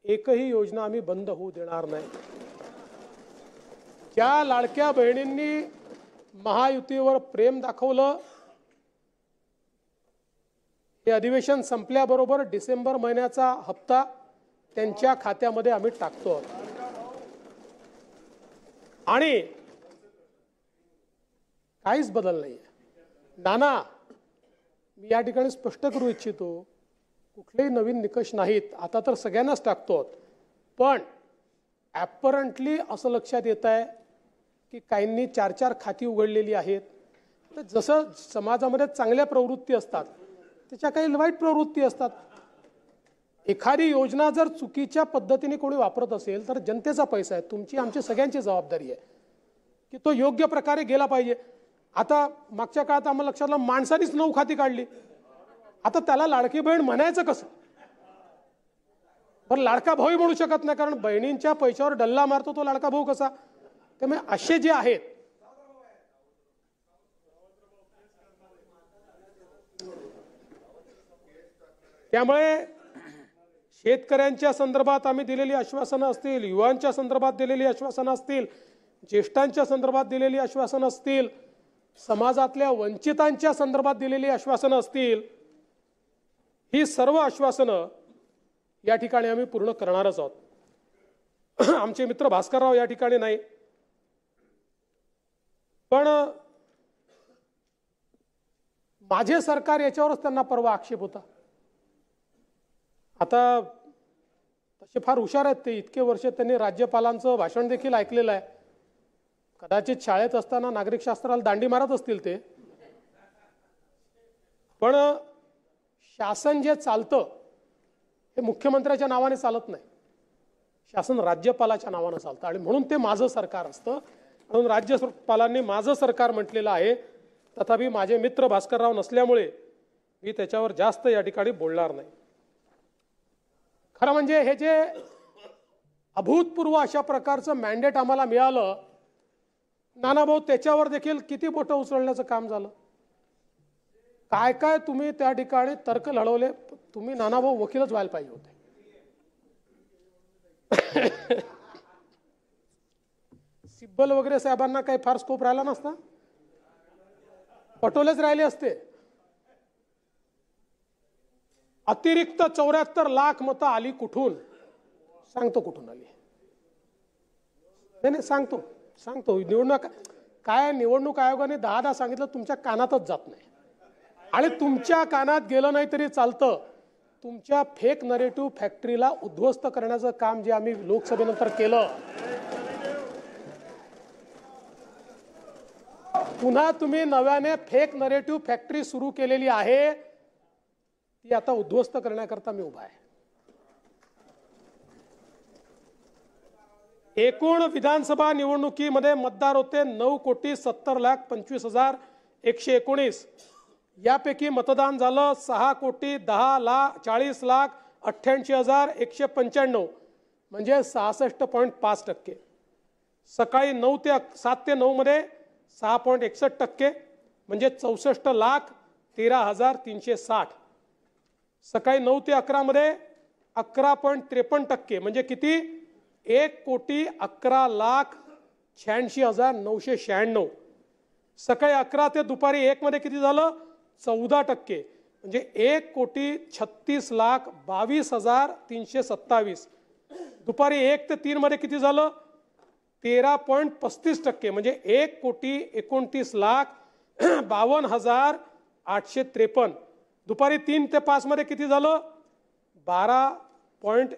एकही योजना आम्ही बंद होऊ देणार नाही। ज्या लाडक्या बहिणींनी महायुतीवर प्रेम दाखवलं, हे अधिवेशन संपल्याबरोबर डिसेंबर महिन्याचा हप्ता त्यांच्या खात्यामध्ये आम्ही टाकतो आणि काहीच बदल नाही। नाना, मी या ठिकाणी स्पष्ट करू इच्छितो, कुठलेही नवीन निकष नाहीत, आता तर सगळ्यांनाच टाकतो। पण ॲपरंटली असं लक्षात येत आहे की काहींनी 4-4 खाती उघडलेली आहेत। तर जसं समाजामध्ये चांगल्या प्रवृत्ती असतात, त्याच्या काही वाईट प्रवृत्ती असतात। एखादी योजना जर चुकीच्या पद्धतीने कोणी वापरत असेल तर जनतेचा पैसा आहे, तुमची आमची सगळ्यांची जबाबदारी आहे की तो योग्य प्रकारे गेला पाहिजे। आता मागच्या काळात आम्हाला लक्षात आलं, माणसानीच 9 खाती काढली, आता त्याला लाडकी बहीण म्हणायचं कसं? पण लाडका भाऊही म्हणू शकत नाही, कारण बहिणींच्या पैशावर डल्ला मारतो तो लाडका भाऊ कसा? त्यामुळे असे जे आहेत, त्यामुळे शेतकऱ्यांच्या संदर्भात आम्ही दिलेली आश्वासनं असतील, युवांच्या संदर्भात दिलेली आश्वासनं असतील, ज्येष्ठांच्या संदर्भात दिलेली आश्वासनं असतील, समाजातल्या वंचितांच्या संदर्भात दिलेली आश्वासनं असतील, ही सर्व आश्वासनं या ठिकाणी आम्ही पूर्ण करणारच आहोत। आमचे मित्र भास्करराव या ठिकाणी नाही, पण माझे सरकार याच्यावरच त्यांना परवा आक्षेप होता। आता तसे फार हुशार आहेत ते, इतके वर्ष त्यांनी राज्यपालांचं भाषण देखील ऐकलेलं आहे। कदाचित शाळेत असताना नागरिकशास्त्राला दांडी मारत असतील ते, पण शासन जे चालतं हे मुख्यमंत्र्याच्या नावाने चालत नाही, शासन राज्यपालाच्या नावाने चालतं आणि म्हणून ते माझं सरकार असतं। म्हणून राज्यपालांनी माझं सरकार म्हटलेलं आहे। तथापि माझे मित्र भास्करराव नसल्यामुळे मी त्याच्यावर जास्त या ठिकाणी बोलणार नाही। खरं म्हणजे हे जे अभूतपूर्व अशा प्रकारचं मॅन्डेट आम्हाला मिळालं, नानाभाऊ, त्याच्यावर देखील किती बोटं उचलण्याचं काम झालं। काय काय तुम्ही त्या ठिकाणी तर्क लढवले, तुम्ही नानाभाऊ वकीलच व्हायला पाहिजे होते। सिब्बल वगैरे साहेबांना काही फार स्कोप राहिला नसता, पटोलेच राहिले असते। अतिरिक्त 74 लाख मतं आली कुठून? सांगतो कुठून आली। नाही सांगतो निवडणूक काय, निवडणूक आयोगाने 10 सांगितलं, तुमच्या कानातच जात नाही आणि तुमच्या कानात गेलं नाही तरी चालतं। तुमच्या फेक नरेटिव्ह फॅक्टरीला उद्ध्वस्त करण्याचं काम जे आम्ही लोकसभेनंतर केलं, पुन्हा तुम्ही नव्याने फेक नरेटिव्ह फॅक्टरी सुरू केलेली आहे, ती आता उद्ध्वस्त करण्याकरता मी उभा आहे। एकूण विधानसभा निवडणुकीमध्ये मतदार होते 9,70,25,119। यापैकी मतदान झालं 6,10,40,88,195, म्हणजे 66.5%। सकाळी 7 ते 9 मध्ये 6.61%, म्हणजे 64,13,360। सकाळी 9 ते 11 मध्ये 11.53%, म्हणजे किती? 1,11,86,996। सकाळी 11 ते दुपारी 1 मध्ये किती झालं? 14%, म्हणजे 1,36,22,327। दुपारी 1 ते 3 मध्ये किती झालं? 13.35%, म्हणजे 1,29,52,853। दुपारी 3 ते 5 मध्ये किती झालं? 12.1